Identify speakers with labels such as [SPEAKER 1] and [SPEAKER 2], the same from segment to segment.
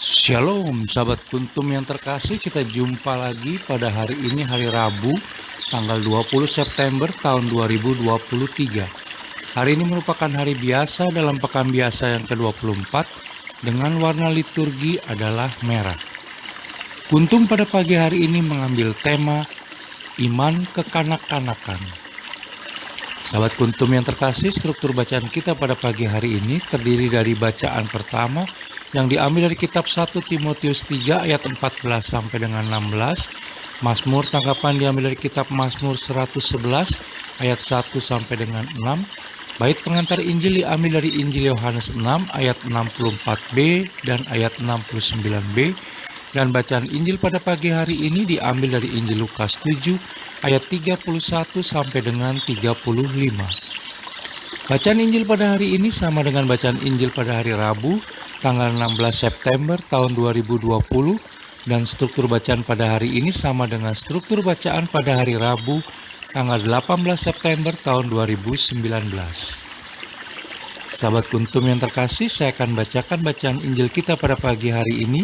[SPEAKER 1] Shalom sahabat kuntum yang terkasih, kita jumpa lagi pada hari ini, hari Rabu tanggal 20 September tahun 2023. Hari ini merupakan hari biasa dalam pekan biasa yang ke-24 dengan warna liturgi adalah merah. Kuntum pada pagi hari ini mengambil tema iman kekanak-kanakan. Sahabat kuntum yang terkasih, struktur bacaan kita pada pagi hari ini terdiri dari bacaan pertama yang diambil dari kitab 1 Timotius 3 ayat 14 sampai dengan 16. Mazmur tanggapan diambil dari kitab Mazmur 111 ayat 1 sampai dengan 6. Bait pengantar Injil diambil dari Injil Yohanes 6 ayat 64b dan ayat 69b. Dan bacaan Injil pada pagi hari ini diambil dari Injil Lukas 7 ayat 31 sampai dengan 35. Bacaan Injil pada hari ini sama dengan bacaan Injil pada hari Rabu tanggal 16 September tahun 2020, dan struktur bacaan pada hari ini sama dengan struktur bacaan pada hari Rabu tanggal 18 September tahun 2019. Sahabat kuntum yang terkasih, saya akan bacakan bacaan Injil kita pada pagi hari ini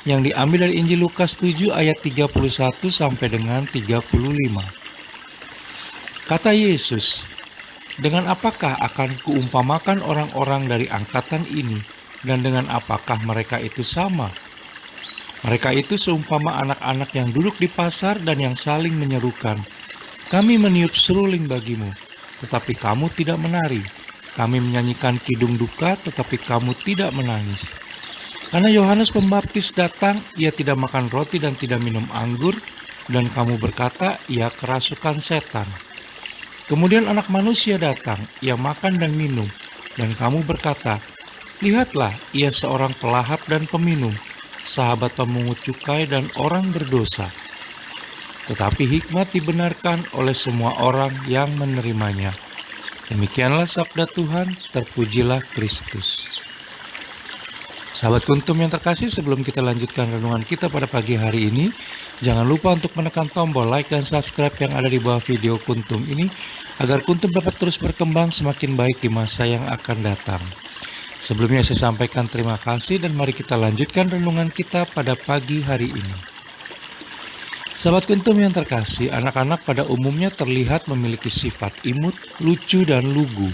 [SPEAKER 1] yang diambil dari Injil Lukas 7 ayat 31 sampai dengan 35. Kata Yesus, "Dengan apakah akan kuumpamakan orang-orang dari angkatan ini, dan dengan apakah mereka itu sama? Mereka itu seumpama anak-anak yang duduk di pasar dan yang saling menyerukan, 'Kami meniup seruling bagimu, tetapi kamu tidak menari. Kami menyanyikan kidung duka, tetapi kamu tidak menangis.' Karena Yohanes Pembaptis datang, ia tidak makan roti dan tidak minum anggur, dan kamu berkata, 'Ia kerasukan setan.' Kemudian Anak Manusia datang, ia makan dan minum, dan kamu berkata, 'Lihatlah, ia seorang pelahap dan peminum, sahabat pemungut cukai dan orang berdosa.' Tetapi hikmat dibenarkan oleh semua orang yang menerimanya." Demikianlah sabda Tuhan, terpujilah Kristus. Sahabat kuntum yang terkasih, sebelum kita lanjutkan renungan kita pada pagi hari ini, jangan lupa untuk menekan tombol like dan subscribe yang ada di bawah video kuntum ini, agar kuntum dapat terus berkembang semakin baik di masa yang akan datang. Sebelumnya saya sampaikan terima kasih, dan mari kita lanjutkan renungan kita pada pagi hari ini. Sahabat kuntum yang terkasih, anak-anak pada umumnya terlihat memiliki sifat imut, lucu, dan lugu.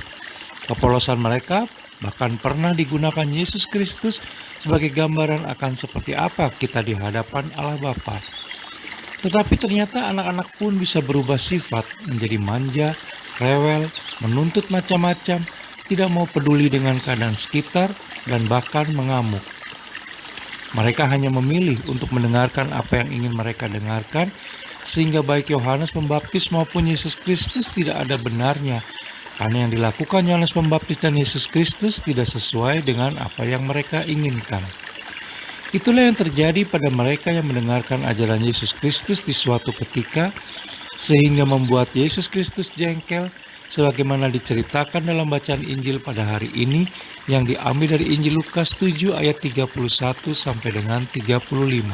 [SPEAKER 1] Kepolosan mereka bahkan pernah digunakan Yesus Kristus sebagai gambaran akan seperti apa kita di hadapan Allah Bapa. Tetapi ternyata anak-anak pun bisa berubah sifat menjadi manja, rewel, menuntut macam-macam, tidak mau peduli dengan keadaan sekitar, dan bahkan mengamuk. Mereka hanya memilih untuk mendengarkan apa yang ingin mereka dengarkan, sehingga baik Yohanes Pembaptis maupun Yesus Kristus tidak ada benarnya, karena yang dilakukan Yohanes Pembaptis dan Yesus Kristus tidak sesuai dengan apa yang mereka inginkan. Itulah yang terjadi pada mereka yang mendengarkan ajaran Yesus Kristus di suatu ketika, sehingga membuat Yesus Kristus jengkel, sebagaimana diceritakan dalam bacaan Injil pada hari ini yang diambil dari Injil Lukas 7 ayat 31 sampai dengan 35.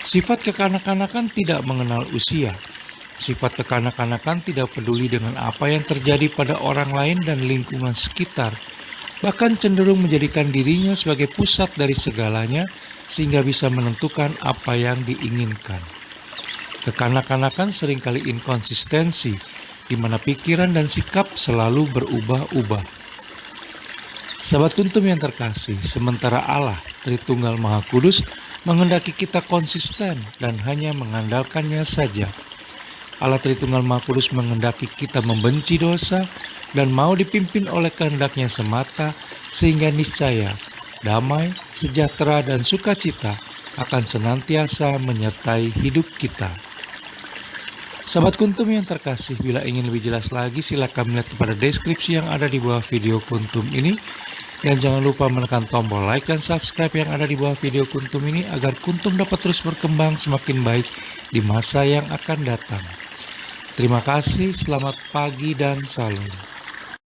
[SPEAKER 1] Sifat kekanak-kanakan tidak mengenal usia. Sifat kekanak-kanakan tidak peduli dengan apa yang terjadi pada orang lain dan lingkungan sekitar, bahkan cenderung menjadikan dirinya sebagai pusat dari segalanya sehingga bisa menentukan apa yang diinginkan. Kekanak-kanakan seringkali inkonsistensi, di mana pikiran dan sikap selalu berubah-ubah. Sahabat kuntum yang terkasih, sementara Allah Tritunggal Maha Kudus menghendaki kita konsisten dan hanya mengandalkannya saja. Allah Tritunggal Maha Kudus menghendaki kita membenci dosa dan mau dipimpin oleh kehendaknya semata, sehingga niscaya damai, sejahtera, dan sukacita akan senantiasa menyertai hidup kita. Sahabat kuntum yang terkasih, bila ingin lebih jelas lagi silakan melihat kepada deskripsi yang ada di bawah video kuntum ini, dan jangan lupa menekan tombol like dan subscribe yang ada di bawah video kuntum ini agar kuntum dapat terus berkembang semakin baik di masa yang akan datang. Terima kasih, selamat pagi dan salam.